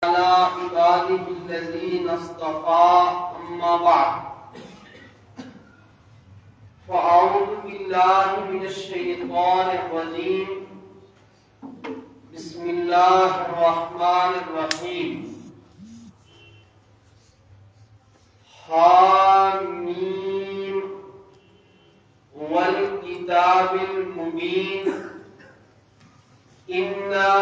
على عباده الذين اصطفى أما بعد فأعوذ بالله من الشيطان الرجيم بسم الله الرحمن الرحيم حاميم والكتاب المبين إنا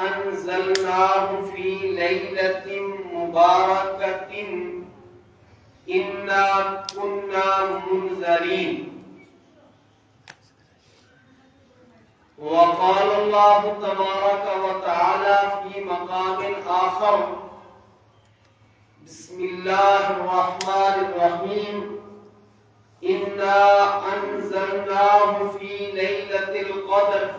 أنزلناه في ليلة مباركة إنا كنا منذرين وقال الله تبارك وتعالى في مقام آخر بسم الله الرحمن الرحيم إنا أنزلناه في ليلة القدر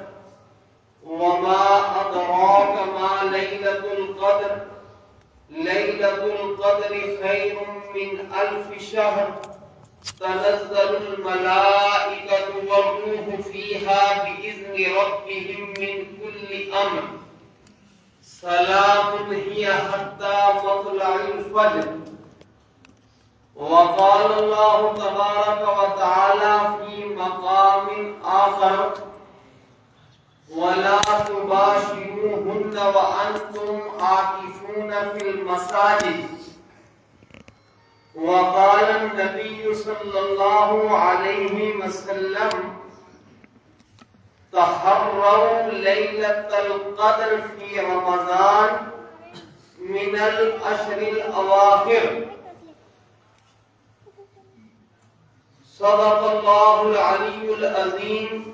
وما أدراك ما ليلة القدر ليلة القدر خير من 1000 شهر تنزل الملائكة والروح فيها بإذن ربهم من كل أمر سلام هي حتى مطلع الفجر وقال الله تبارك وتعالى في مقام آخر ولا تباشروهن وأنتم عاكفون في المساجد وقال النبي صلى الله عليه وسلم تحروا ليلة القدر في رمضان من الأشهر الأواخر صدق الله العلي العظيم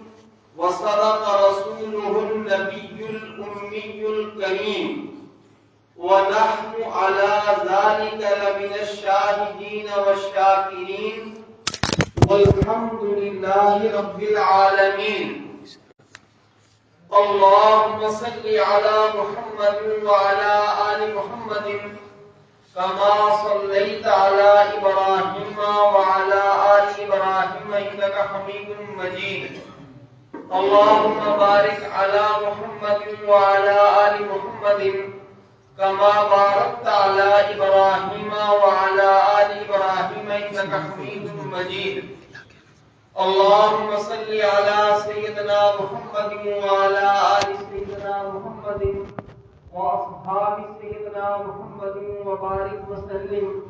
وصدق رسوله النبي الأمي الكريم ونحن على ذلك لمن الشاهدين والشاكرين والحمد لله رب العالمين اللهم صل على محمد وعلى آل محمد كما صليت على إبراهيم وعلى آل إبراهيم إنك حميد مجيد اللهم بارك على محمد وعلى آل محمد كما باركت على إبراهيم وعلى آل إبراهيم إنك حميد مجيد اللهم صل على سيدنا محمد وعلى آل سيدنا محمد وأصحاب سيدنا محمد وبارك وسلم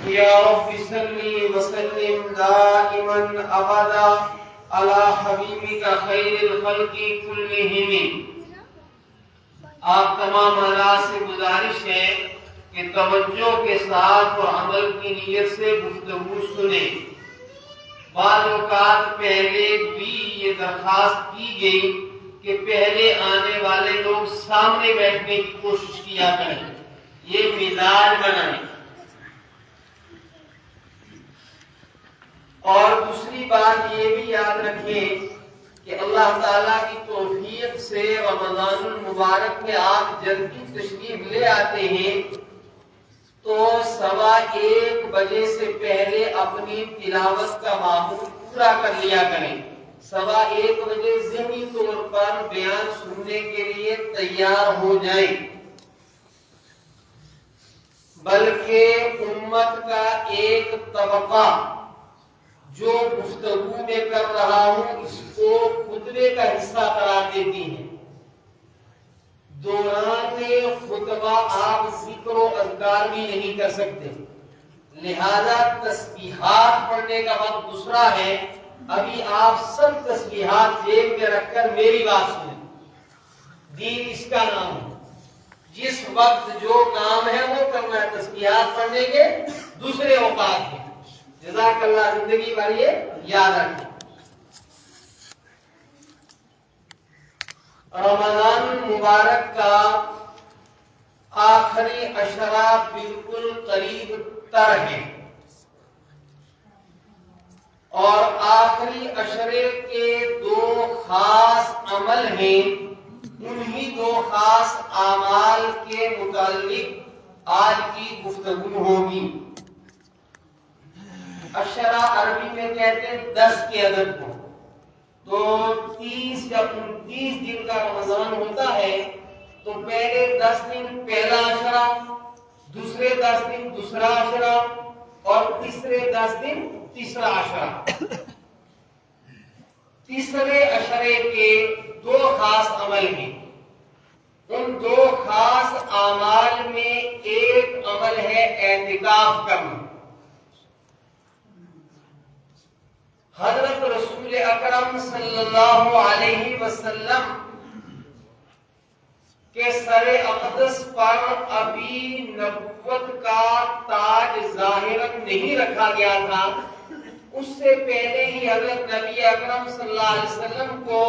يا رب صل وسلم دائما أبدا على حبیبک خیر الخلق کلہم آپ تمام حضرات سے گزارش ہے کہ توجہ کے ساتھ اور عمل کی نیت سے گفتگو سنیں بعض اوقات پہلے بھی یہ درخواست کی گئی کہ پہلے آنے والے لوگ سامنے بیٹھنے کی کوشش کیا کریں یہ مزاج بنائیں اور دوسری بات یہ بھی یاد رکھیں کہ اللہ تعالیٰ کی توفیق سے رمضان المبارک میں آپ جلدی تشریف لے آتے ہیں تو 1:15 بجے سے پہلے اپنی تلاوت کا معمول پورا کر لیا کریں 1:15 بجے ذہنی طور پر بیان سننے کے لیے تیار ہو جائیں بلکہ امت کا ایک طبقہ جو گفتگو میں کر رہا ہوں اس کو خطبے کا حصہ قرار دیتی ہیں دوران خطبہ آپ ذکر و اذکار بھی نہیں کر سکتے لہذا تسبیحات پڑھنے کا وقت دوسرا ہے ابھی آپ سب تسبیحات جیب میں رکھ کر میری بات سنیں دین اس کا نام ہے جس وقت جو کام ہے وہ کرنا ہے تسبیحات پڑھنے کے دوسرے اوقات ہیں جزاک اللہ زندگی بھر یہ یاد رکھیں رمضان مبارک کا آخری عشرہ بالکل قریب تر ہے اور آخری عشرے کے 2 خاص عمل ہیں انہی 2 خاص اعمال کے متعلق آج کی گفتگو ہوگی عشرہ عربی میں کہتے ہیں 10 کے عدد کو تو 30 یا 29 دن کا رمضان ہوتا ہے تو پہلے 10 دن پہلا عشرہ دوسرے 10 دن دوسرا عشرہ اور تیسرے 10 دن تیسرا عشرہ۔ تیسرے عشرے کے 2 خاص عمل ہیں، ان 2 خاص اعمال میں ایک عمل ہے اعتکاف کرنا۔ حضرت رسول اکرم صلی اللہ علیہ وسلم کے سر اقدس پر ابھی نبوت کا تاج ظاہراً نہیں رکھا گیا تھا، اس سے پہلے ہی حضرت نبی اکرم صلی اللہ علیہ وسلم کو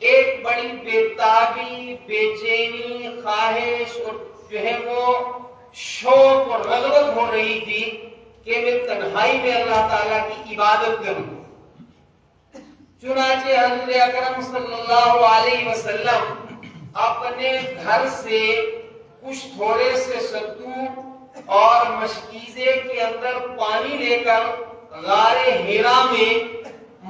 ایک بڑی بےتابی، بے چینی، خواہش اور جو ہے وہ شوق اور رغبت ہو رہی تھی کہ میں تنہائی میں اللہ تعالیٰ کی عبادت کروں۔ چنانچہ حضور اکرم صلی اللہ علیہ وسلم اپنے گھر سے کچھ تھوڑے سے ستو اور مشکیزے کے اندر پانی لے کر غار ہیرا میں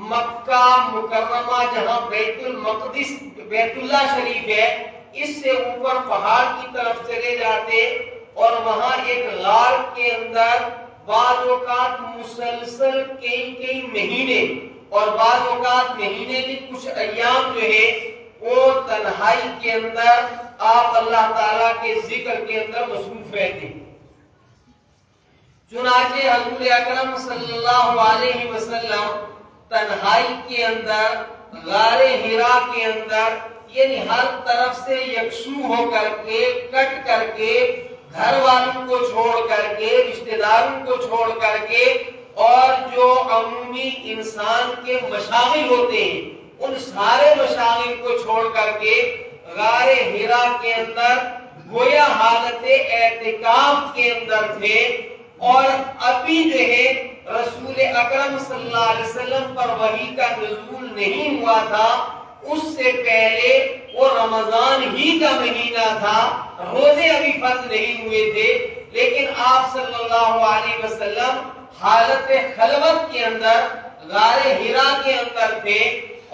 مکہ مکرمہ جہاں بیت المقدس بیت اللہ شریف ہے اس سے اوپر پہاڑ کی طرف چلے جاتے اور وہاں ایک غار کے اندر بعض اوقات مسلسل کئی مہینے اور بعض اوقات مہینے کی کچھ ایام جو ہے وہ تنہائی کے اندر آپ اللہ تعالیٰ کے ذکر کے اندر مصروف رہتے۔ چنانچہ حضور اکرم صلی اللہ علیہ وسلم تنہائی کے اندر غار ہرا کے اندر یعنی ہر طرف سے یکسو ہو کر کے کٹ کر کے گھر والوں کو چھوڑ کر کے رشتہ داروں کو چھوڑ کر کے اور جو عمومی انسان کے مشاغل ہوتے ہیں ان سارے مشاغل کو چھوڑ کر کے غار ہرا کے اندر گویا حالت اعتکاف کے اندر تھے۔ اور ابھی جو ہے رسول اکرم صلی اللہ علیہ وسلم پر وحی کا نزول نہیں ہوا تھا، اس سے پہلے وہ رمضان ہی کا مہینہ تھا، روزے ابھی فرض نہیں ہوئے تھے، لیکن آپ صلی اللہ علیہ وسلم حالت خلوت کے اندر غار ہرا کے اندر تھے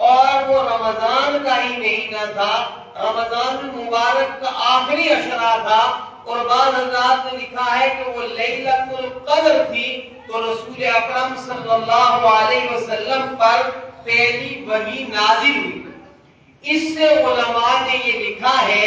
اور وہ رمضان کا ہی مہینہ تھا، رمضان المبارک کا آخری عشرہ تھا اور بعض حضرات نے لکھا ہے کہ وہ لیلۃ القدر تھی، تو رسول اکرم صلی اللہ علیہ وسلم پر پہلی وحی نازل ہوئی۔ اس سے علماء نے یہ لکھا ہے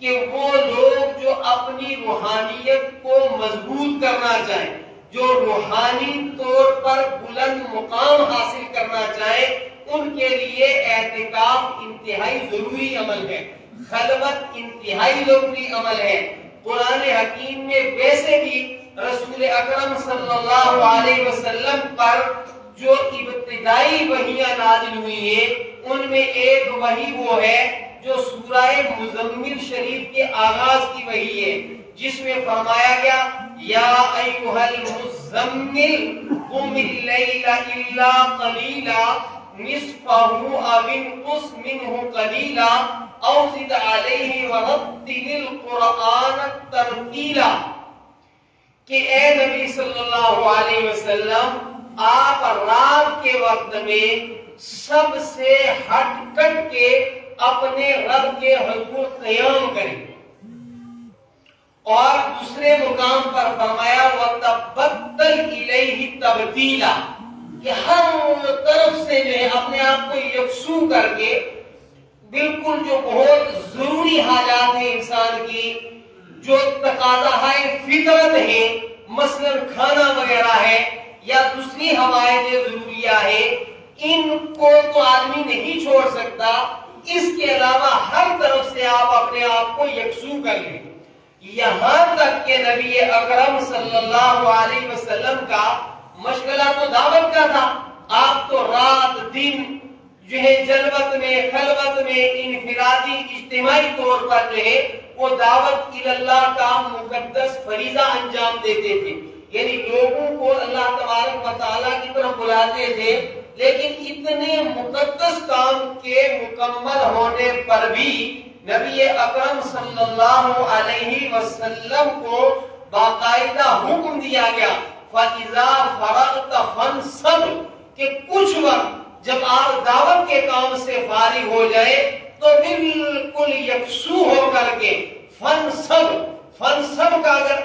کہ وہ لوگ جو اپنی روحانیت کو مضبوط کرنا چاہیں، جو روحانی طور پر بلند مقام حاصل کرنا چاہیں، ان کے لیے اعتکاف انتہائی ضروری عمل ہے، خلوت انتہائی ضروری عمل ہے۔ قرآن حکیم میں ویسے بھی رسول اکرم صلی اللہ علیہ وسلم پر جو ابتدائی وحیاں نازل ہوئی ہیں ان میں ایک وحی وہ ہے جو سورہ مزمل شریف کے آغاز کی وحی ہے، جس میں فرمایا گیا یا ایھا المزمل قم اللیل الا قلیلا نصفہ او انقص منہ قلیلا او زد علیہ ورتل القرآن ترتیلا، کہ اے نبی صلی اللہ علیہ وسلم آپ رات کے وقت میں سب سے ہٹ کٹ کے اپنے رب کے حضور قیام کریں، اور دوسرے مقام پر فرمایا وَتَبَتَّلْ إِلَيْهِ تَبْتِيلًا، کہ ہر طرف سے جو ہے اپنے آپ کو یکسو کر کے بالکل جو بہت ضروری حاجات ہیں انسان کی، جو تقاضاء فطرت ہیں، مثلا کھانا وغیرہ ہے یا دوسری حوائج ضروریہ ہے، ان کو تو آدمی نہیں چھوڑ سکتا، اس کے علاوہ ہر طرف سے آپ اپنے آپ کو یکسو کر لیں۔ یہاں تک کہ نبی اکرم صلی اللہ علیہ وسلم کا مشغلہ تو دعوت کا تھا، آپ تو رات دن جو ہے جلوت میں خلوت میں انفرادی اجتماعی طور پر جو ہے وہ دعوت اللہ کا مقدس فریضہ انجام دیتے تھے، یعنی لوگوں کو اللہ تبارک و تعالیٰ کی طرف بلاتے تھے، لیکن اتنے مقدس کام کے مکمل ہونے پر بھی نبی اکرم صلی اللہ علیہ وسلم کو باقاعدہ حکم دیا گیا فَإِذَا فَرَغْتَ فَانْصَبْ، کہ کچھ وقت جب آپ دعوت کے کام سے فارغ ہو جائے تو بالکل یکسو ہو کر کے فنصب کا اگر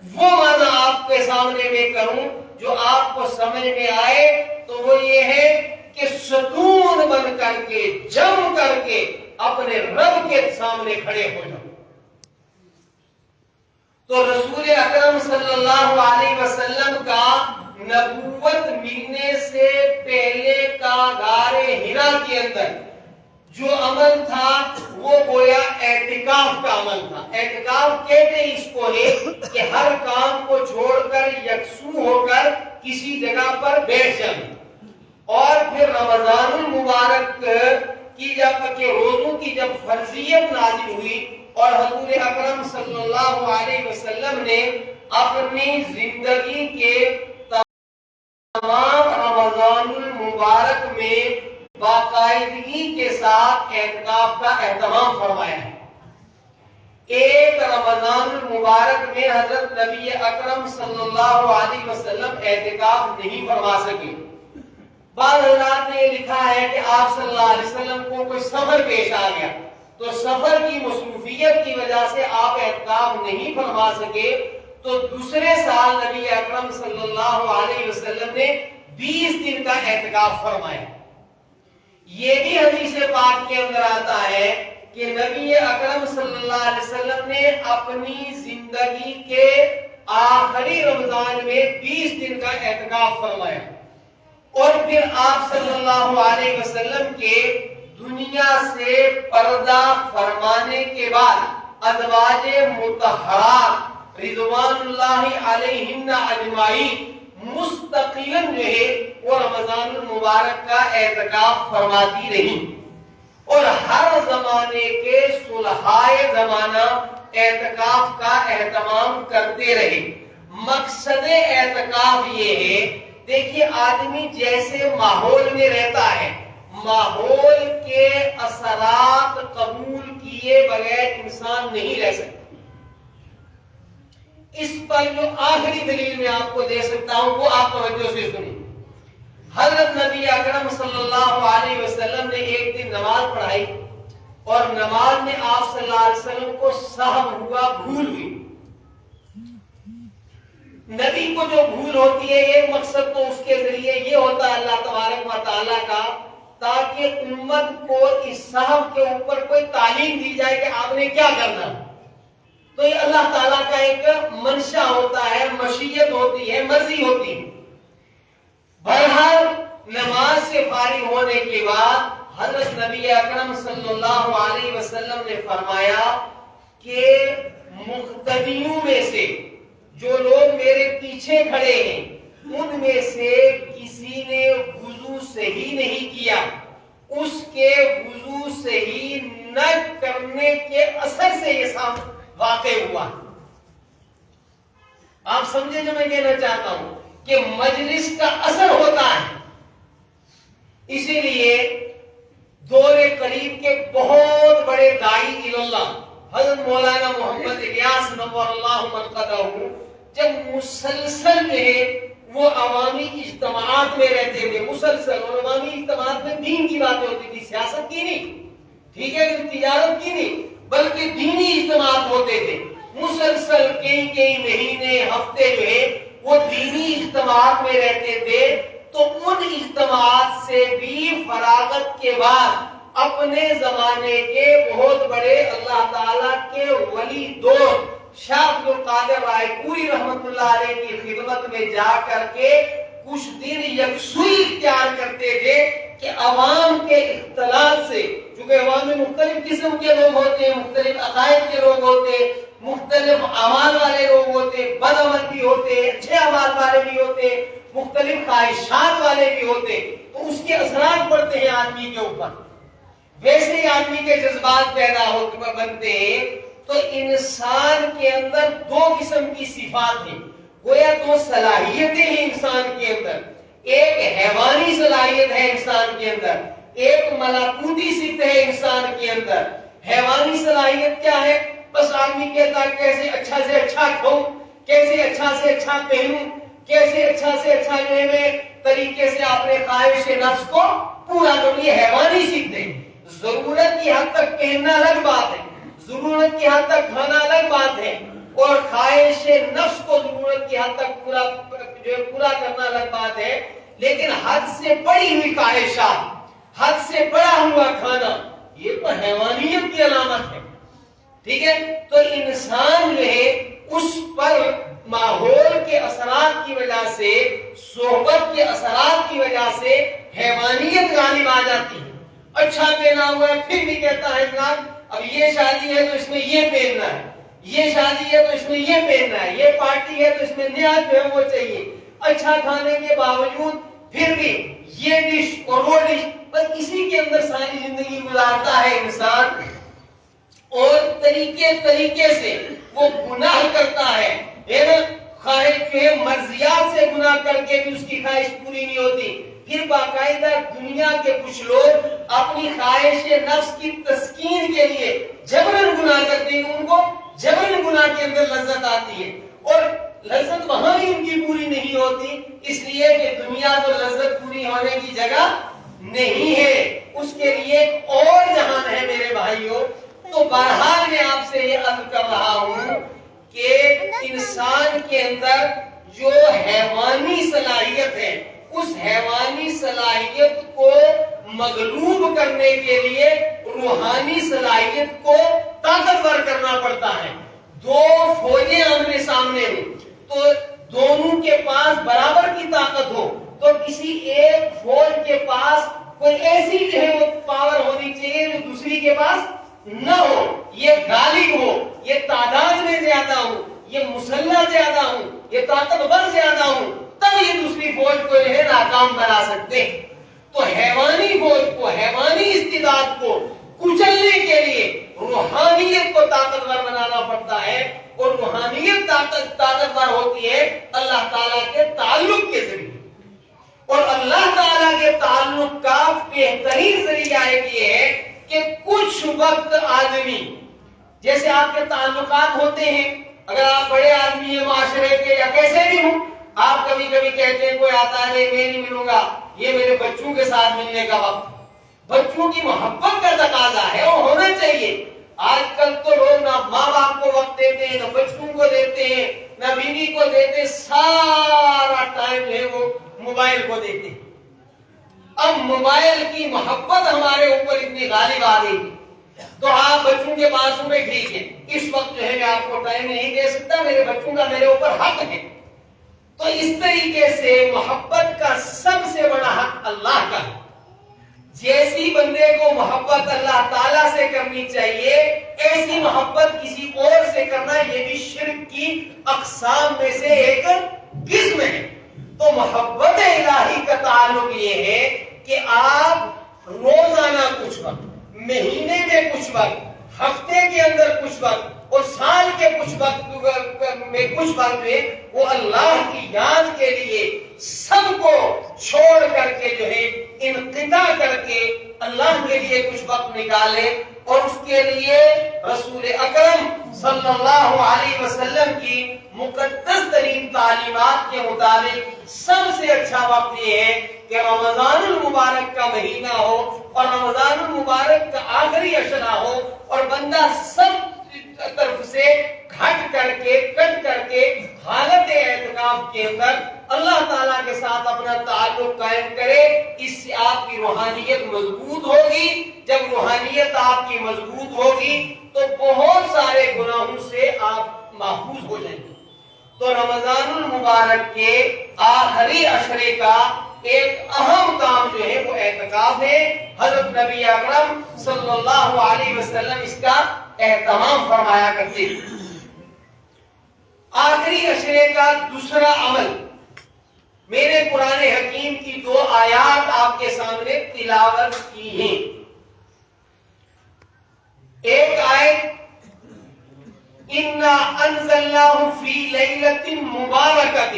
وہ معنی آپ کے سامنے میں کروں جو آپ کو سمجھ میں آئے، تو وہ یہ ہے کہ ستون بن کر کے، جم کر کے اپنے رب کے سامنے کھڑے ہو جاؤ۔ تو رسول اکرم صلی اللہ علیہ وسلم کا نبوت ملنے سے پہلے کا غار حرا کے اندر جو عمل تھا وہ گویا اعتکاف کا عمل تھا۔ اعتکاف کہتے اس کو ہے کہ ہر کام کو چھوڑ کر یکسو ہو کر کسی جگہ پر بیٹھ جانا، اور پھر رمضان المبارک کی روزوں کی جب فرضیت نازل ہوئی اور حضور اکرم صلی اللہ علیہ وسلم نے اپنی زندگی کے تمام رمضان المبارک میں باقاعدگی کے ساتھ اعتکاف کا اہتمام فرمایا ہے۔ ایک رمضان المبارک میں حضرت نبی اکرم صلی اللہ علیہ وسلم اعتکاف نہیں فرما سکے۔ بعض حضرات نے لکھا ہے کہ آپ صلی اللہ علیہ وسلم کو کوئی سفر پیش آ گیا، تو سفر کی مصروفیت کی وجہ سے آپ اعتکاف نہیں فرما سکے، تو دوسرے سال نبی اکرم صلی اللہ علیہ وسلم نے 20 دن کا اعتکاف فرمایا۔ یہ بھی حدیث پاک کے اندر آتا ہے کہ نبی اکرم صلی اللہ علیہ وسلم نے اپنی زندگی کے آخری رمضان میں 20 دن کا اعتکاف فرمایا، اور پھر آپ صلی اللہ علیہ وسلم کے دنیا سے پردہ فرمانے کے بعد ازواج مطہرات رضوان اللہ علیہن اجمعین مستقلاً جو ہے وہ رمضان المبارک کا اعتکاف فرماتی رہی، اور ہر زمانے کے صلحائے زمانہ اعتکاف کا اہتمام کرتے رہے۔ مقصد اعتکاف یہ ہے، دیکھیے آدمی جیسے ماحول میں رہتا ہے، ماحول کے اثرات قبول کیے بغیر انسان نہیں رہ سکتا۔ اس پر جو آخری دلیل میں آپ کو دے سکتا ہوں وہ آپ توجہ سے سنیں۔ حضرت نبی اکرم صلی اللہ علیہ وسلم نے ایک دن نماز پڑھائی، اور نماز میں آپ صلی اللہ علیہ وسلم کو سہو ہوا، بھول ہوئی۔ نبی کو جو بھول ہوتی ہے ایک مقصد تو اس کے ذریعے یہ ہوتا ہے اللہ تبارک و تعالیٰ کا، تاکہ امت کو اس سہو کے اوپر کوئی تعلیم دی جائے کہ آپ نے کیا کرنا۔ تو یہ اللہ تعالیٰ کا ایک منشا ہوتا ہے، مشیت ہوتی ہے، مرضی ہوتی ہے۔ بہرحال نماز سے فارغ ہونے کے بعد حضرت نبی اکرم صلی اللہ علیہ وسلم نے فرمایا کہ مقتدیوں میں سے جو لوگ میرے پیچھے کھڑے ہیں ان میں سے کسی نے وضو صحیح نہیں کیا، اس کے وضو صحیح نہ کرنے کے اثر سے یہ واقع ہوا۔ آپ سمجھے جو میں کہنا چاہتا ہوں کہ مجلس کا اثر ہوتا ہے۔ اسی لیے دور قریب کے بہت بڑے داعی اللہ حضرت مولانا محمد الیاس نور اللہ مرقدہ جب مسلسل وہ عوامی اجتماعات میں رہتے تھے، مسلسل، اور عوامی اجتماعات میں دین کی باتیں ہوتی تھی، سیاست کی نہیں، ٹھیک ہے، تجارت کی نہیں، بلکہ دینی اجتماعات ہوتے تھے۔ مسلسل کئی مہینے، ہفتے جو ہے وہ دینی اجتماعات میں رہتے تھے، تو ان اجتماعات سے بھی فراغت کے بعد اپنے زمانے کے بہت بڑے اللہ تعالیٰ کے ولی دوست شاہ عبد القادر رائے پوری رحمت اللہ علیہ کی خدمت میں جا کر کے کچھ دن یکسوئی اختیار کرتے تھے کہ عوام کے اختلاط سے، چونکہ عوام میں مختلف قسم کے لوگ ہوتے ہیں، مختلف عقائد کے لوگ ہوتے ہیں، مختلف اعمال والے لوگ ہوتے ہیں، بد عمل بھی ہوتے ہیں، اچھے اعمال والے بھی ہوتے ہیں، مختلف خواہشات والے بھی ہوتے ہیں، تو اس کے اثرات پڑتے ہیں آدمی کے اوپر، ویسے ہی آدمی کے جذبات پیدا بنتے ہیں۔ تو انسان کے اندر دو قسم کی صفات ہیں، گویا دو صلاحیتیں ہیں انسان کے اندر، ایک حیوانی صلاحیت ہے انسان کے اندر، ایک ملکوتی صفت ہے انسان کے اندر۔ حیوانی صلاحیت کیا ہے؟ بس آدمی کہتا ہے کیسے اچھا سے اچھا کھاؤں، کیسے اچھا سے اچھا پہنوں، کیسے اچھا سے اچھا میں طریقے سے اپنے خواہش نفس کو پورا کروں، یہ حیوانی صفت ہے۔ ضرورت کی حد تک پہننا الگ بات ہے، ضرورت کی حد تک کھانا الگ بات ہے، اور خواہش نفس کو ضرورت کی حد تک پورا کرنا الگ بات ہے، لیکن حد سے بڑی ہوئی خواہشات، حد سے بڑا ہوا کھانا، یہ تو حیوانیت کی علامت ہے، ٹھیک ہے؟ تو انسان جو ہے اس پر ماحول کے اثرات کی وجہ سے، صحبت کے اثرات کی وجہ سے حیوانیت غالب آ جاتی ہے۔ اچھا پہنا ہوا ہے پھر بھی کہتا ہے جناب اب یہ شادی ہے تو اس میں یہ پہننا ہے، یہ شادی ہے تو اس میں یہ پہننا ہے، یہ پارٹی ہے تو اس میں نیا جو ہے وہ چاہیے۔ اچھا کھانے کے باوجود پھر بھی یہ ڈش اور وہ ڈش، بس اسی کے اندر ساری زندگی گزارتا ہے انسان، اور طریقے سے وہ گناہ کرتا ہے، خواہش جو ہے مرضیات سے گناہ کر کے بھی اس کی خواہش پوری نہیں ہوتی۔ پھر باقاعدہ دنیا کے کچھ لوگ اپنی خواہش نفس کی تسکین کے لیے جبرن گناہ کرتے ہیں، ان کو جبرن گناہ کے اندر لذت آتی ہے، اور لذت وہاں بھی ان کی پوری نہیں ہوتی، اس لیے کہ دنیا تو لذت پوری ہونے کی جگہ نہیں ہے، اس کے لیے ایک اور جہان ہے میرے بھائیوں۔ تو بہرحال میں آپ سے یہ عرض کر رہا ہوں کہ انسان کے اندر جو حیوانی صلاحیت ہے، اس حیوانی صلاحیت کو مغلوب کرنے کے لیے روحانی صلاحیت کو طاقتور کرنا پڑتا ہے۔ دو فوجیں آمنے سامنے ہوں تو دونوں کے پاس برابر کی طاقت ہو، تو کسی ایک فوج کے پاس کوئی ایسی جو ہے وہ پاور ہونی چاہیے جو دوسری کے پاس نہ ہو، یہ غالب ہو، یہ تعداد میں زیادہ ہو، یہ مسلح زیادہ ہو، یہ طاقتور زیادہ ہو، تب یہ دوسری فوج کو جو ہے ناکام بنا سکتے۔ تو حیوانی فوج کو، حیوانی استعداد کو کچلنے کے لیے روحانیت کو طاقتور بنانا پڑتا ہے، اور روحانیت طاقتور ہوتی ہے اللہ تعالیٰ کے تعلق کے ذریعے، اور اللہ تعالیٰ کے تعلق کا بہترین ذریعہ یہ ہے کہ کچھ وقت آدمی، جیسے آپ کے تعلقات ہوتے ہیں، اگر آپ بڑے آدمی ہیں معاشرے کے یا کیسے بھی ہوں، آپ کبھی کبھی کہتے ہیں کوئی آتا ہے میں نہیں ملوں گا، یہ میرے بچوں کے ساتھ ملنے کا وقت، بچوں کی محبت کا تقاضا ہے، وہ ہونا چاہیے۔ آج کل تو لوگ نہ ماں باپ کو وقت دیتے ہیں، نہ بچوں کو دیتے ہیں، نہ بیوی کو دیتے ہیں، سارا ٹائم جو ہے وہ موبائل کو دیتے ہیں۔ اب موبائل کی محبت ہمارے اوپر اتنی غالب آ گئی تو آپ بچوں کے پاس ہوئے ٹھیک ہے، اس وقت جو ہے میں آپ کو ٹائم نہیں دے سکتا، میرے بچوں کا میرے اوپر حق ہے۔ تو اس طریقے سے محبت کا سب سے بڑا حق اللہ کا ہے۔ جیسی بندے کو محبت اللہ تعالیٰ سے کرنی چاہیے، ایسی محبت کسی اور سے کرنا یہ بھی شرک کی اقسام میں سے ایک قسم ہے۔ تو محبت الہی کا تعلق یہ ہے کہ آپ روزانہ کچھ وقت، مہینے میں کچھ وقت، ہفتے کے اندر کچھ وقت اور سال کے کچھ وقت میں کچھ وقت میں وہ اللہ کی یاد کے لیے سب کو چھوڑ کر کے جو ہے انقطاع کر کے اللہ کے لیے کچھ وقت نکالے، اور اس کے لیے رسول اکرم صلی اللہ علیہ وسلم کی مقدس ترین تعلیمات کے مطابق سب سے اچھا وقت یہ ہے کہ رمضان المبارک کا مہینہ ہو اور رمضان المبارک کا آخری عشرہ ہو، اور بندہ سب طرف سے کٹ کر کے حالت اعتکاف کے اندر اللہ تعالیٰ کے ساتھ اپنا تعلق قائم کرے۔ اس سے آپ کی روحانیت مضبوط ہوگی، جب روحانیت آپ کی مضبوط ہوگی تو بہت سارے گناہوں سے آپ محفوظ ہو جائیں گے۔ تو رمضان المبارک کے آخری عشرے کا ایک اہم کام جو ہے وہ اعتکاف ہے۔ حضرت نبی اکرم صلی اللہ علیہ وسلم اس کا اہتمام فرمایا کرتے ہیں۔ آخری عشرے کا دوسرا عمل، میں نے قرآن حکیم کی 2 آیات آپ کے سامنے تلاوت کی ہیں۔ ایک آیت اِنَّا أَنزَلْنَاهُ فِي لَيْلَةٍ مُبَارَكَةٍ،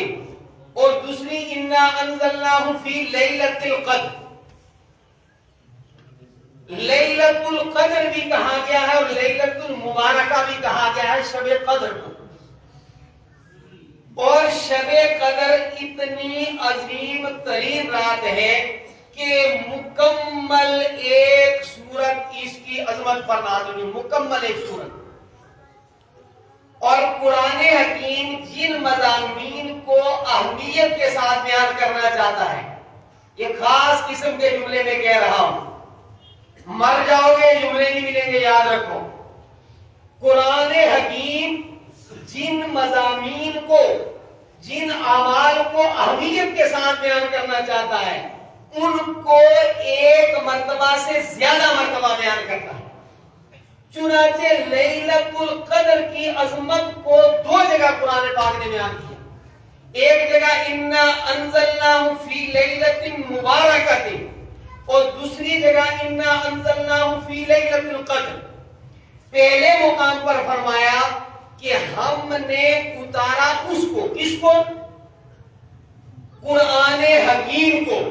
اور دوسری اِنَّا أَنزَلْنَاهُ فِي لَيْلَةِ الْقَدْرِ۔ لیلۃ القدر بھی کہا گیا ہے اور لیلۃ المبارکہ بھی کہا گیا ہے شب قدر کو، اور شب قدر اتنی عظیم ترین رات ہے کہ مکمل ایک سورت اس کی عظمت پر نازل ہوئی، مکمل ایک سورت، اور قرآن حکیم جن مضامین کو اہمیت کے ساتھ بیان کرنا چاہتا ہے، یہ خاص قسم کے جملے میں کہہ رہا ہوں، مر جاؤ گے جملے نہیں ملیں گے، یاد رکھو۔ قرآن حکیم جن مضامین کو، جن اعمال کو اہمیت کے ساتھ بیان کرنا چاہتا ہے، ان کو ایک مرتبہ سے زیادہ مرتبہ بیان کرتا ہے۔ چنانچہ لیلۃ القدر کی عظمت کو 2 جگہ قرآن پاک نے بیان کیا۔ ایک جگہ انا انزلناہ فی لیلۃ مبارکۃ، اور دوسری جگہ انا انزلناہ فی لیلۃ القدر۔ پہلے مقام پر فرمایا کہ ہم نے اتارا اس کو، کس کو؟ قرآن حکیم کو،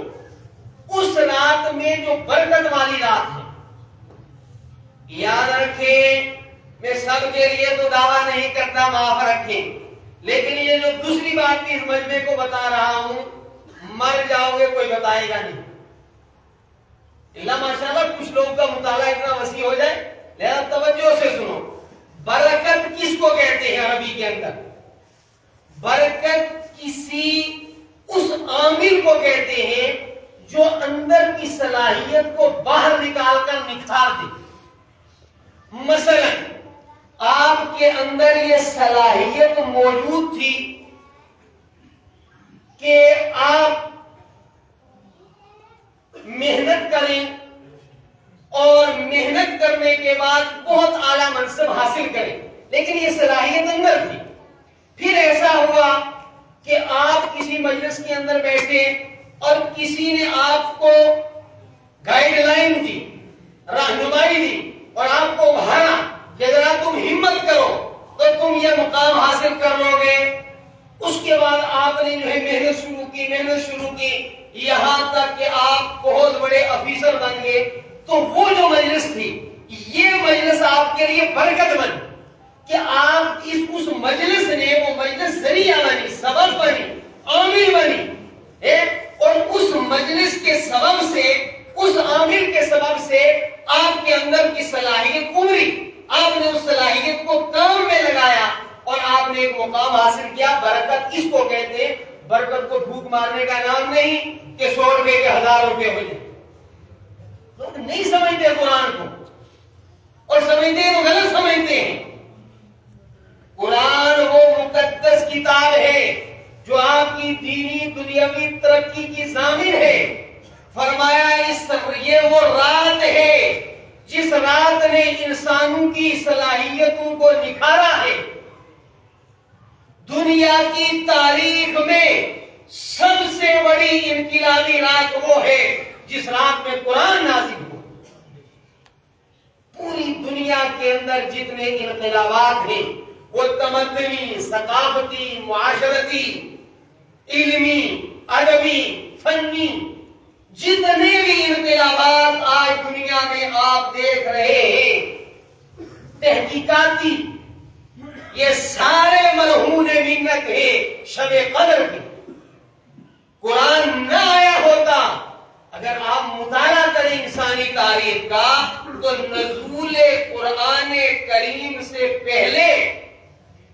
اس رات میں جو برکت والی رات ہے۔ یاد رکھیں، میں سب کے لیے تو دعویٰ نہیں کرتا، معاف رکھیں، لیکن یہ جو دوسری بات کی مجمع کو بتا رہا ہوں، مر جاؤ گے کوئی بتائے گا نہیں۔ اللہ ماشاءاللہ کچھ لوگوں کا مطالعہ اتنا وسیع ہو جائے، لہذا توجہ سے سنو۔ برکت کس کو کہتے ہیں عربی کے اندر؟ برکت کسی اس عامل کو کہتے ہیں جو اندر کی صلاحیت کو باہر نکال کر نکھار دے۔ مثلا آپ کے اندر یہ صلاحیت موجود تھی کہ آپ محنت کریں اور محنت کرنے کے بعد بہت اعلیٰ منصب حاصل کریں، لیکن یہ صلاحیت اندر تھی۔ پھر ایسا ہوا کہ آپ کسی مجلس کے اندر بیٹھے اور کسی نے آپ کو گائیڈ لائن دی، رہنمائی دی، اور آپ کو ابھارا کہ ذرا تم ہمت کرو تو تم یہ مقام حاصل کر لو گے۔ اس کے بعد آپ نے جو ہے محنت شروع کی یہاں تک کہ آپ بہت بڑے افیسر بن گئے۔ تو وہ جو مجلس تھی، یہ مجلس آپ کے لیے برکت بنی کہ آپ اس مجلس نے، وہ مجلس ذریعہ بنی، سبب بنی، عامل بنی، اور اس مجلس کے سبب سے، اس عامل کے سبب سے آپ کے اندر کی صلاحیت ابھری، آپ نے اس صلاحیت کو کام میں لگایا اور آپ نے ایک مقام حاصل کیا۔ برکت اس کو کہتے ہیں۔ برکت کو پھونک مارنے کا نام نہیں کہ 100 روپے کے 1000 روپے ہو جائے۔ لوگ نہیں سمجھتے قرآن کو، اور سمجھتے ہیں تو غلط سمجھتے ہیں۔ قرآن وہ مقدس کتاب ہے جو آپ کی دینی دنیاوی ترقی کی ضامن ہے۔ فرمایا یہ وہ رات ہے جس رات نے انسانوں کی صلاحیتوں کو نکھارا ہے۔ دنیا کی تاریخ میں سب سے بڑی انقلابی رات وہ ہے جس رات میں قرآن نازل ہوا۔ پوری دنیا کے اندر جتنے انقلابات ہیں، وہ تمدنی، ثقافتی، معاشرتی، علمی، ادبی، فنی، جتنے بھی انقلابات آج دنیا میں آپ دیکھ رہے ہیں، تحقیقاتی، یہ سارے مرہون منت ہے شب قدر کی۔ قرآن نہ آیا ہوتا، اگر آپ مطالعہ کریں انسانی تاریخ کا، تو نزول قرآن کریم سے پہلے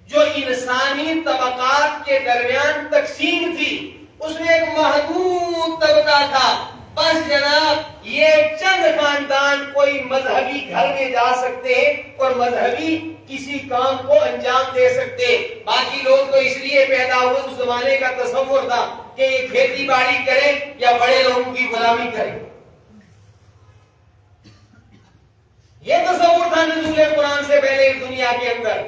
جو انسانی طبقات کے درمیان تقسیم تھی، اس میں ایک محدود طبقہ تھا۔ بس جناب یہ چند خاندان کوئی مذہبی گھر میں جا سکتے ہیں اور مذہبی کسی کام کو انجام دے سکتے، باقی لوگ تو اس لیے پیدا ہوئے، اس زمانے کا تصور تھا کہ یہ کھیتی باڑی کرے یا بڑے لوگوں کی غلامی کرے۔ یہ تصور تھا نزول قرآن سے پہلے دنیا کے اندر۔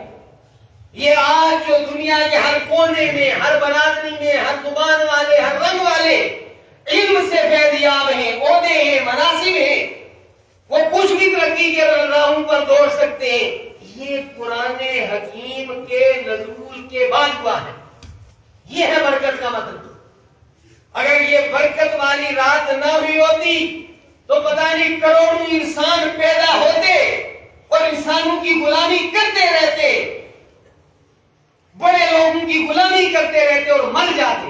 یہ آج جو دنیا کے ہر کونے میں، ہر برادری میں، ہر زبان والے، ہر رنگ والے علم سے فیضیاب ہیں، عہدے ہیں، مناصب ہیں، وہ کچھ بھی ترقی کے راہوں پر دوڑ سکتے ہیں، یہ قرآن حکیم کے نزول کے بعد ہوا ہے۔ یہ ہے برکت کا مطلب۔ اگر یہ برکت والی رات نہ ہوئی ہوتی تو پتہ نہیں کروڑوں انسان پیدا ہوتے اور انسانوں کی غلامی کرتے رہتے، بڑے لوگوں کی غلامی کرتے رہتے اور مر جاتے۔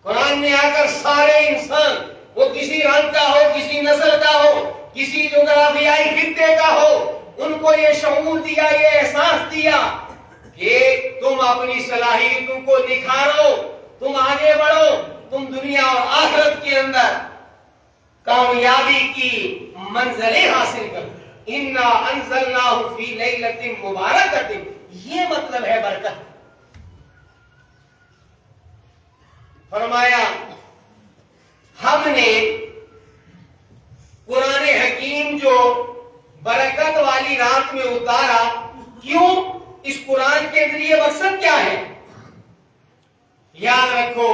قرآن نے آ کر سارے انسان، وہ کسی رنگ کا ہو، کسی نسل کا ہو، کسی جغرافیائی خطے کا ہو، ان کو یہ شعور دیا، یہ احساس دیا کہ تم اپنی صلاحیتوں کو نکھارو، تم آگے بڑھو، تم دنیا اور آخرت کے اندر کامیابی کی منزلیں حاصل کرو۔ اِنَّا أَنزَلْنَاهُ فِي لَيْلَةٍ مُبَارَكَةٍ، یہ مطلب ہے برکت۔ فرمایا ہم نے قرآن حکیم جو برکت والی رات میں اتارا، کیوں؟ اس قرآن کے ذریعے مقصد کیا ہے؟ یاد رکھو،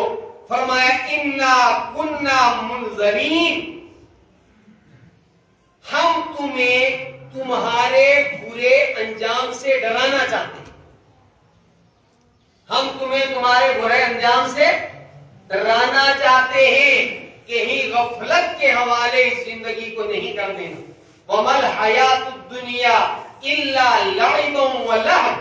فرمایا اِنَّا كُنَّا مُنذَرِينَ، ہم تمہیں تمہارے برے انجام سے ڈرانا چاہتے ہیں، ہم تمہیں تمہارے برے انجام سے ڈرانا چاہتے ہیں، کہیں غفلت کے حوالے اس زندگی کو نہیں کر دینا۔ وَمَا الْحَيَاةُ الدُّنْيَا إِلَّا لَعِبٌ وَلَهْوٌ،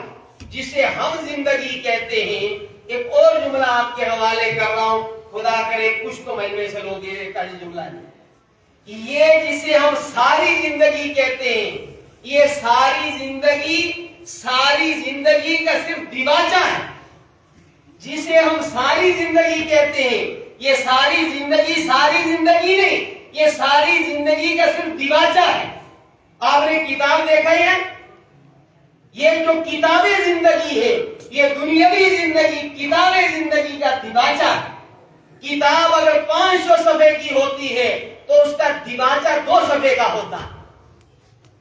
جسے ہم زندگی کہتے ہیں۔ ایک اور جملہ آپ کے حوالے کر رہا ہوں، خدا کرے کچھ تو مجھ میں سے لوگ یہ کا جملہ ہے، یہ جسے ہم ساری زندگی کہتے ہیں، یہ ساری زندگی کا صرف دیباچہ ہے۔ جسے ہم ساری زندگی کہتے ہیں، یہ ساری زندگی نہیں، یہ ساری زندگی کا صرف دیباچہ ہے۔ آپ نے کتاب دیکھا ہے، یہ جو کتاب زندگی ہے، یہ دنیاوی زندگی کتاب زندگی کا دیباچہ ہے۔ کتاب اگر 500 صفحے کی ہوتی ہے تو اس کا دیباچہ 2 صفحے کا ہوتا ہے۔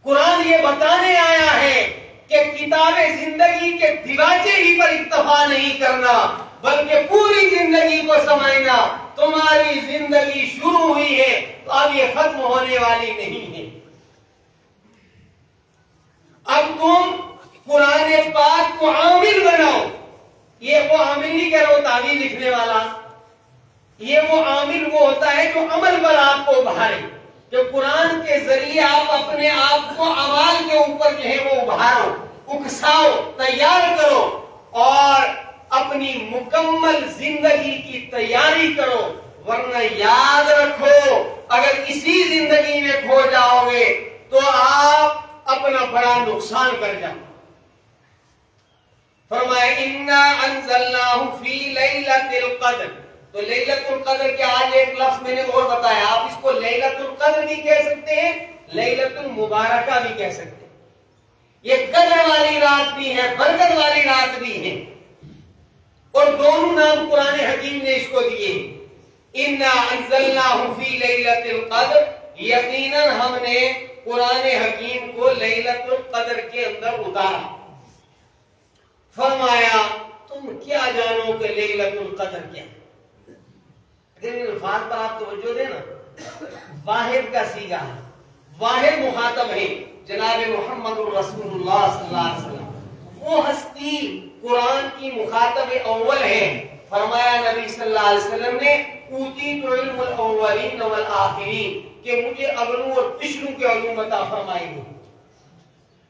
قرآن یہ بتانے آیا ہے کہ کتاب زندگی کے دیباچے ہی پر اکتفا نہیں کرنا، بلکہ پوری زندگی کو سمجھنا۔ تمہاری زندگی شروع ہوئی ہے تو اب یہ ختم ہونے والی نہیں ہے۔ اب تم قرآن پاک کو عامل بناؤ۔ یہ وہ عامل نہیں کہہ رہا ہوں تعویذ لکھنے والا، یہ وہ عامل وہ ہوتا ہے جو عمل پر آپ کو ابھارے، جو قرآن کے ذریعے آپ اپنے آپ کو اعمال کے اوپر جو ہے وہ ابھارو، اکساؤ، تیار کرو اور اپنی مکمل زندگی کی تیاری کرو۔ ورنہ یاد رکھو، اگر اسی زندگی میں کھو جاؤ گے تو آپ اپنا بڑا نقصان کر جاؤ۔ فرمایا اِنَّا أَنزَلْنَاهُ فِي لَيْلَةِ الْقَدْرِ، تو لیلۃ القدر کے آج ایک لفظ میں نے اور بتایا، آپ اس کو لیلۃ القدر بھی کہہ سکتے ہیں، لیلۃ المبارکہ بھی کہہ سکتے ہیں۔ یہ قدر والی رات بھی ہے، برکت والی رات بھی ہے، اور دونوں نام قرآن حکیم نے اس کو دیے۔ اِنَّا أَنزَلْنَاهُ فِي لَيْلَةِ الْقَدْرِ، یقیناً ہم نے قرآن حکیم کو لیلۃ القدر کے اندر اتارا۔ فرمایا تم کیا جانو کہ لیلۃ القدر کیا ہے؟ اگر ان الفاظ پر آپ توجہ دیں نا، واحد کا صیغہ ہے، واحد مخاطب ہے جناب محمد رسول اللہ صلی اللہ علیہ وسلم، وہ ہستی قرآن کی مخاطب اول ہے۔ فرمایا نبی صلی اللہ علیہ وسلم نے اوتیت علم الاولین والآخرین، کہ مجھے اگلوں اور پچھلوں کے علوم عطا فرمائی گئی۔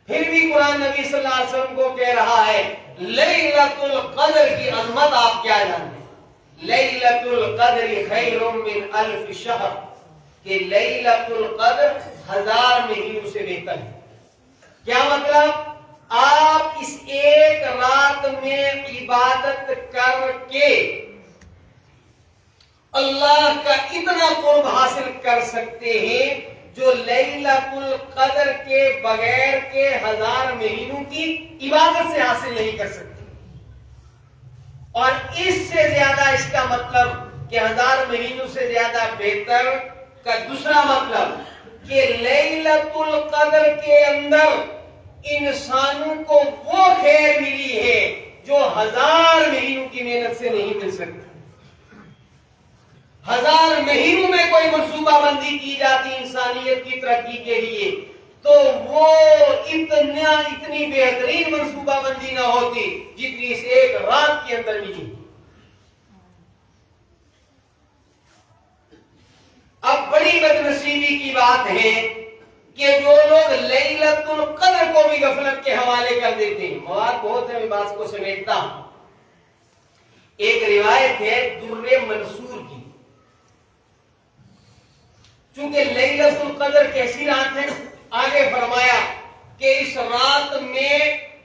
پھر بھی قرآن نبی صلی اللہ علیہ وسلم کو کہہ رہا ہے لیلۃ القدر کی عظمت آپ کیا جانتے ہیں؟ لیلۃ القدر خیر من الف شہر، کہ لیلۃ القدر 1000 مہینوں سے بہتر ہے۔ کیا مطلب؟ آپ اس ایک رات میں عبادت کر کے اللہ کا اتنا قرب حاصل کر سکتے ہیں جو لیلۃ القدر کے بغیر کے 1000 مہینوں کی عبادت سے حاصل نہیں کر سکتے۔ اور اس سے زیادہ اس کا مطلب کہ 1000 مہینوں سے زیادہ بہتر کا دوسرا مطلب کہ لیلۃ القدر کے اندر انسانوں کو وہ خیر ملی ہے جو 1000 مہینوں کی محنت سے نہیں مل سکتی۔ 1000 مہینوں میں کوئی منصوبہ بندی کی جاتی انسانیت کی ترقی کے لیے تو وہ اتنی بہترین منصوبہ بندی نہ ہوتی جتنی اس ایک رات کے اندر ملی۔ اب بڑی بدنصیبی کی بات ہے کہ جو لوگ لیلۃ القدر کو بھی غفلت کے حوالے کر دیتے ہیں۔ مواد بہت ہے، میں بات کو سمیٹتا ہوں۔ ایک روایت ہے در منصور کی، چونکہ لیلۃ القدر کیسی رات ہے، آگے فرمایا کہ اس رات میں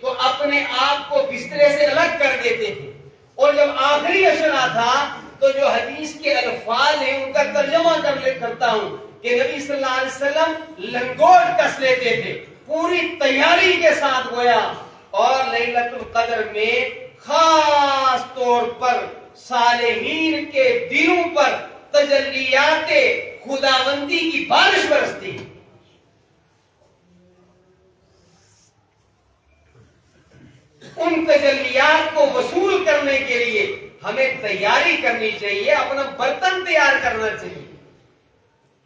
تو اپنے آپ کو بسترے سے الگ کر دیتے تھے، اور جب آخری عشرہ تھا تو جو حدیث کے الفاظ ہیں ان کا ترجمہ کرتا ہوں کہ نبی صلی اللہ علیہ وسلم لنگوٹ کس لیتے تھے پوری تیاری کے ساتھ گویا، اور لیلۃ القدر میں خاص طور پر صالحین کے دلوں پر تجلیات خداوندی کی بارش برستی۔ ان تجلیات کو وصول کرنے کے لیے ہمیں تیاری کرنی چاہیے، اپنا برتن تیار کرنا چاہیے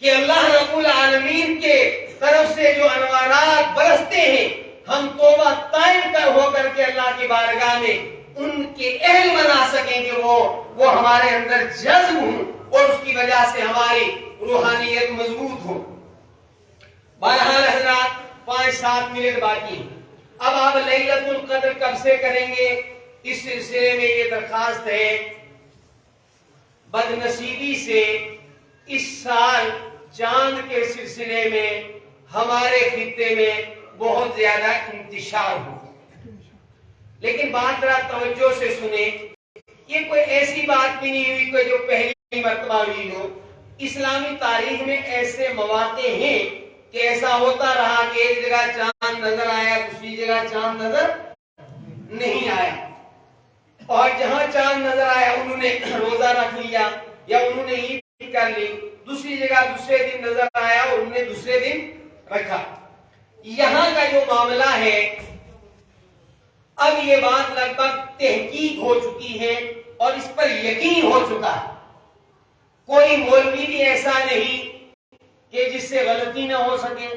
کہ اللہ رب العالمین کے طرف سے جو انوارات برستے ہیں ہم توبہ طائب ہو کر کے اللہ کی بارگاہ میں ان کے اہل بنا سکیں کہ وہ ہمارے اندر جذب ہوں اور اس کی وجہ سے ہماری روحانیت مضبوط ہو۔ بہرحال حضرات 5-7 منٹ باقی ہیں، اب آپ لیلۃ القدر کب سے کریں گے؟ اس سلسلے میں یہ درخواست ہے، بدنصیبی سے اس سال چاند کے سلسلے میں ہمارے خطے میں بہت زیادہ انتشار ہو، لیکن بات ذرا توجہ سے سنیں، یہ کوئی ایسی بات بھی نہیں ہوئی کہ جو پہلی مرتبہ ہوئی ہو۔ اسلامی تاریخ میں ایسے مواقع ہیں کہ ایسا ہوتا رہا کہ ایک جگہ چاند نظر آیا، دوسری جگہ چاند نظر نہیں آیا، اور جہاں چاند نظر آیا انہوں نے روزہ رکھ لیا یا انہوں نے عید کر لی، دوسری جگہ دوسرے دن نظر آیا اور انہوں نے دوسرے دن رکھا۔ یہاں کا جو معاملہ ہے اب یہ بات لگ بھگ تحقیق ہو چکی ہے اور اس پر یقین ہو چکا ہے، کوئی مولوی بھی ایسا نہیں کہ جس سے غلطی نہ ہو سکے۔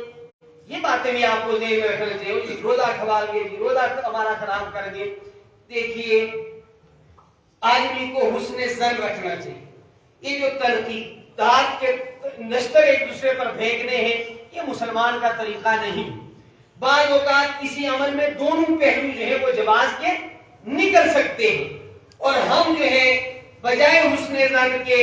یہ باتیں بھی آپ کو ذہن میں رکھنا چاہیے، روزہ کھوال گے جی، روزہ ہمارا خراب کر گے۔ دیکھیے آدمی کو حسن ظن رکھنا چاہیے، یہ جو تنقیدات کے نشتر ایک دوسرے پر پھینکنے ہیں یہ مسلمان کا طریقہ نہیں۔ بعض اوقات کسی عمل میں دونوں پہلو جو ہے وہ جواز کے نکل سکتے ہیں، اور ہم جو ہے بجائے حسن ظن کے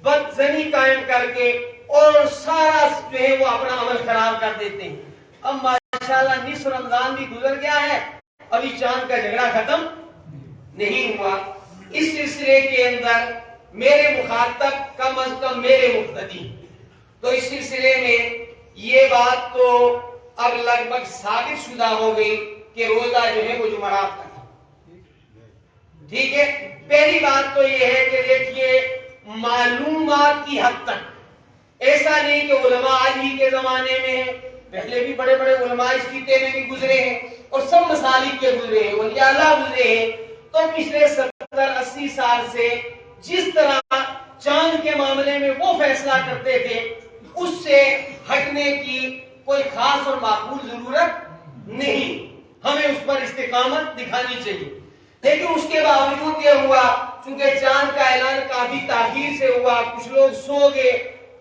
بدظنی قائم کر کے اور سارا جو ہے وہ اپنا عمل خراب کر دیتے ہیں۔ اب ماشاءاللہ نصف رمضان بھی گزر گیا ہے، ابھی چاند کا جھگڑا ختم نہیں ہوا۔ اس سلسلے کے اندر میرے مخاطب کم از کم میرے مقتدی، تو اس سلسلے میں یہ بات تو اب لگ بھگ ثابت شدہ ہو گئی کہ روزہ جو ہے وہ جمعرات کا ہے، ٹھیک ہے۔ پہلی بات تو یہ ہے کہ دیکھیے معلومات کی حد تک ایسا نہیں کہ علماء آج ہی کے زمانے میں ہیں، پہلے بھی بڑے بڑے علماء اس خطے میں بھی گزرے ہیں اور سب مسالک کے گزرے ہیں، ولی اللہ گزرے ہیں، تو پچھلے 70-80 سال سے جس طرح چاند کے معاملے میں وہ فیصلہ کرتے تھے اس سے ہٹنے کی کوئی خاص اور معقول ضرورت نہیں، ہمیں اس پر استقامت دکھانی چاہیے۔ لیکن اس کے باوجود یہ ہوا چونکہ چاند کا اعلان کافی تاخیر سے ہوا، کچھ لوگ سو گئے،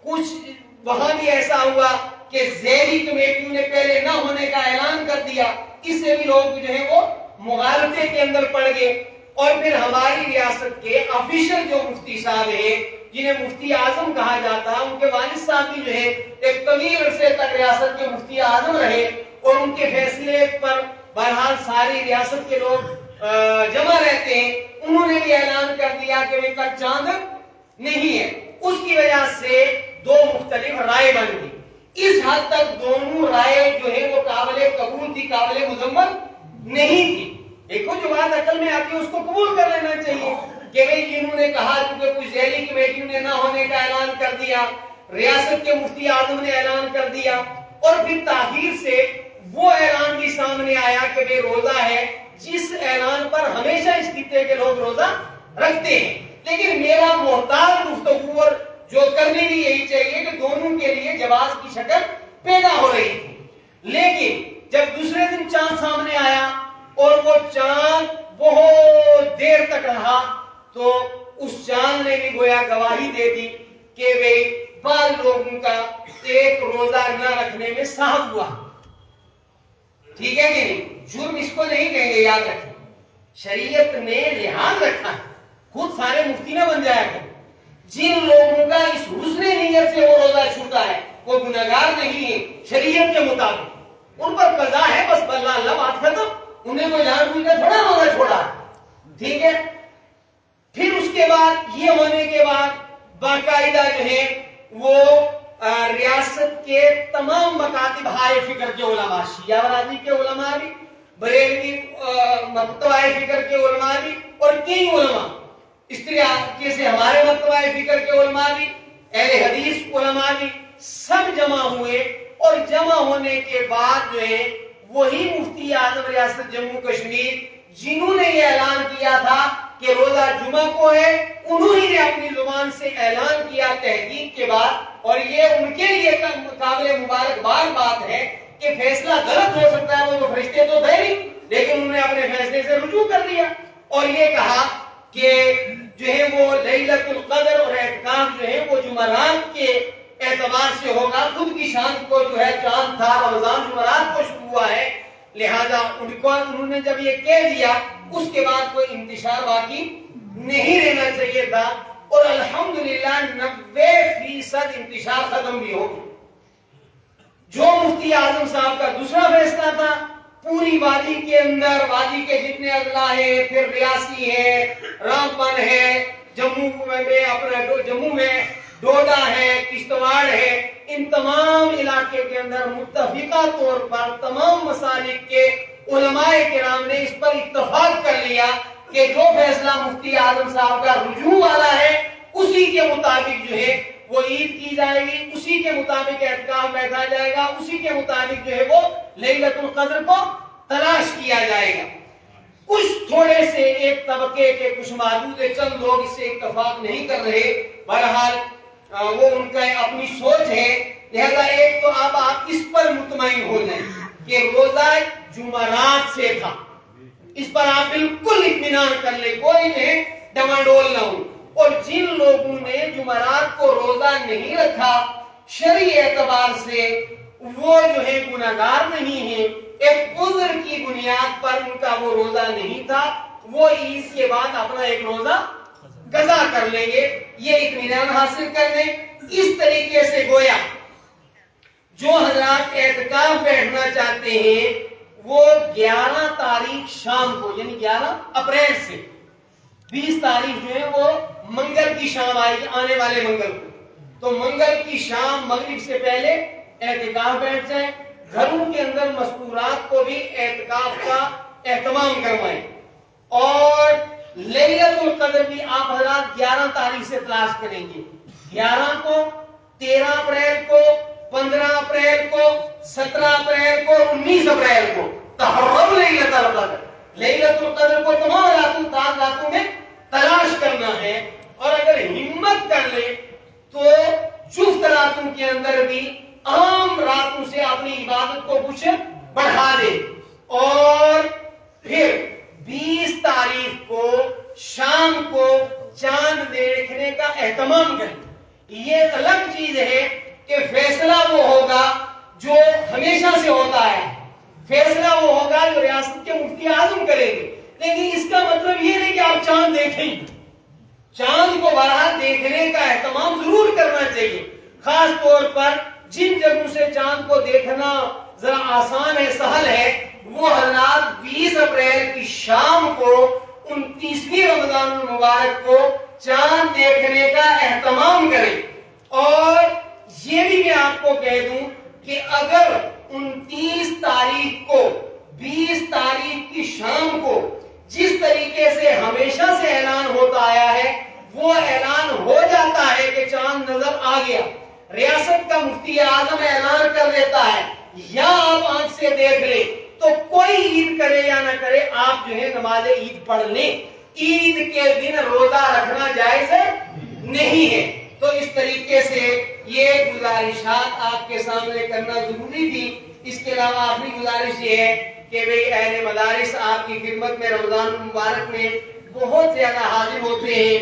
کچھ وہاں بھی ایسا ہوا کہ ذیلی کمیٹیوں نے پہلے نہ ہونے کا اعلان کر دیا، اس سے بھی لوگ جو ہے وہ مغالطے کے اندر پڑ گئے، اور پھر ہماری ریاست کے آفیشل جو مفتی صاحب ہیں جنہیں مفتی اعظم کہا جاتا ہے، ان کے والد صاحب بھی جو ہے ایک طویل عرصے تک ریاست کے مفتی اعظم رہے، اور ان کے فیصلے پر بہرحال ساری ریاست کے لوگ جمع رہتے ہیں، انہوں نے بھی اعلان کر دیا کہ وہ کل چاند نہیں ہے۔ اس کی وجہ سے دو مختلف رائے بن گئی، اس حد تک دونوں رائے جو ہے وہ قابل قبول تھی، قابل مذمت نہیں تھی۔ دیکھو جو بات عقل میں آتی ہے اس کو قبول کر لینا چاہیے کہ بھئی جنہوں نے کہا کیونکہ کچھ ذیلی کمیٹیوں نے نہ ہونے کا اعلان کر دیا، ریاست کے مفتی اعظم نے اعلان کر دیا، اور پھر تاخیر سے وہ اعلان بھی سامنے آیا کہ بے روزہ ہے، جس اعلان پر ہمیشہ اس خطے کے لوگ روزہ رکھتے ہیں۔ لیکن میرا محتاط گفتگو اور جو کرنے بھی یہی چاہیے کہ دونوں کے لیے جواز کی شکل پیدا ہو رہی تھی، لیکن جب دوسرے دن چاند سامنے آیا اور وہ چاند بہت دیر تک رہا تو اس چاند نے بھی گویا گواہی دے دی کہ بھئی بعض لوگوں کا ایک روزہ نہ رکھنے میں صاحب ہوا، ٹھیک ہے کہ نہیں؟ جرم اس کو نہیں کہیں گے، یاد رکھیں شریعت نے لحاظ رکھا ہے، خود سارے مفتی نہ بن جایا کریں۔ جن لوگوں کا اس حسن نیت سے وہ روزہ چھوٹا ہے وہ گناہگار نہیں ہے شریعت کے مطابق، ان پر قضا ہے، بس اللہ اللہ بات ختم۔ انہیں کوئی جان بوجھ کر تھوڑا روزہ چھوڑا، ٹھیک ہے۔ پھر اس کے بعد یہ ہونے کے بعد باقاعدہ جو ہے وہ ریاست کے تمام مکاتب ہائے فکر کے علماء، شیعہ برادری کے علماء بھی، بریلوی مکتبہ فکر کے علماء بھی، اور کئی علماء اس طریقے سے ہمارے مکتبہ فکر کے علماء بھی، اہل حدیث علماء بھی، سب جمع ہوئے، اور جمع ہونے کے بعد جو ہے وہی مفتی اعظم ریاست جموں کشمیر جنہوں نے یہ اعلان کیا تھا کہ روزہ جمعہ کو ہے، انہوں نے اپنی زبان سے اعلان کیا تحقیق کے بعد، اور یہ ان کے لیے قابل مبارکباد بات ہے کہ فیصلہ غلط ہو سکتا ہے، وہ فرشتے تو تھے نہیں، لیکن انہوں نے اپنے فیصلے سے رجوع کر دیا اور یہ کہا کہ جو ہے وہ لیلۃ القدر اور اعتکاف جو ہے وہ جمعرات کے اعتبار سے ہوگا۔ خود کی شان کو جو ہے چاند تھا، رمضان جمعرات کو شروع ہوا ہے، لہذا انہوں نے جب یہ کہہ دیا اس کے بعد کوئی انتشار باقی نہیں رہنا چاہیے تھا، اور الحمدللہ 90% انتشار ختم بھی ہو گیا۔ جو مفتی اعظم صاحب کا دوسرا فیصلہ تھا، پوری وادی کے اندر، وادی کے جتنے اضلاع ہیں، پھر ریاسی ہے، رامبن ہے، جموں میں ڈوڈا ہے، کشتواڑ ہے، ان تمام علاقے کے اندر متفقہ طور پر تمام مسالک کے علماء کرام نے اس پر اتفاق کر لیا کہ جو فیصلہ مفتی اعظم صاحب کا رجوع والا ہے اسی کے مطابق جو ہے وہ عید کی جائے گی، اسی کے مطابق اعتکاف بیٹھا جائے گا، اسی کے مطابق جو ہے وہ لیلۃ القدر کو تلاش کیا جائے گا۔ کچھ تھوڑے سے ایک طبقے کے کچھ محدود چند لوگ اس سے اتفاق نہیں کر رہے، بہرحال وہ ان کا اپنی سوچ ہے، لہذا ایک تو اب آپ اس پر مطمئن ہو جائیں کہ روزہ جمعرات سے تھا، اس پر آپ بالکل اطمینان کر لیں، کوئی نہیں ڈماڈول نہ ہو۔ اور جن لوگوں نے جمعرات کو روزہ نہیں رکھا شرعی اعتبار سے وہ جو ہے گناہگار نہیں ہیں، ایک عذر کی بنیاد پر ان کا وہ روزہ نہیں تھا، وہ عید کے بعد اپنا ایک روزہ قضا کر لیں گے، یہ اطمینان حاصل کر لیں۔ اس طریقے سے گویا جو حضرات اعتکاف بیٹھنا چاہتے ہیں وہ 11 تاریخ شام کو، یعنی 11 اپریل سے 20 تاریخ جو ہے وہ منگل کی شام آئے گی، آنے والے منگل کو، تو منگل کی شام مغرب سے پہلے اعتکاف بیٹھ جائیں، گھروں کے اندر مستورات کو بھی اعتکاف کا اہتمام کروائیں، اور لیلۃ القدر بھی آپ حضرات 11 تاریخ سے تلاش کریں گے، 11 کو، 13 اپریل کو، 15 اپریل کو، 17 اپریل کو، 19 اپریل کو تحرر لیلۃ القدر، لیلۃ القدر کو تمام راتوں میں تلاش کرنا ہے، اور اگر ہمت کر لے تو جفت راتوں کے اندر بھی عام راتوں سے اپنی عبادت کو کچھ بڑھا دے، اور پھر 20 تاریخ کو شام کو چاند دیکھنے کا اہتمام کریں۔ یہ الگ چیز ہے کہ فیصلہ وہ ہوگا جو ہمیشہ سے ہوتا ہے، فیصلہ وہ ہوگا جو ریاست کے مفتی اعظم کریں گے، لیکن اس کا مطلب یہ نہیں کہ آپ چاند دیکھیں، چاند کو بہرحال دیکھنے کا اہتمام ضرور کرنا چاہیے، خاص طور پر جن جگہوں سے چاند کو دیکھنا ذرا آسان ہے، سہل ہے، وہ حضرات 20 اپریل کی شام کو 29ویں رمضان المبارک کو چاند دیکھنے کا اہتمام کریں۔ اور یہ بھی میں آپ کو کہہ دوں کہ اگر 29 تاریخ کو 20 تاریخ کی شام کو جس طریقے سے ہمیشہ سے اعلان ہوتا آیا ہے وہ اعلان ہو جاتا ہے کہ چاند نظر آ گیا، ریاست کا مفتی اعظم اعلان کر دیتا ہے یا آپ آنکھ سے دیکھ لیں، تو کوئی عید کرے یا نہ کرے آپ جو ہے نماز عید پڑھ لیں، عید کے دن روزہ رکھنا جائز نہیں ہے۔ تو اس طریقے سے یہ گزارشات آپ کے سامنے کرنا ضروری تھی۔ اس کے علاوہ آخری گزارش یہ ہے کہ بھئی اہل مدارس آپ کی خدمت میں رمضان المبارک میں بہت زیادہ حاضر ہوتے ہیں،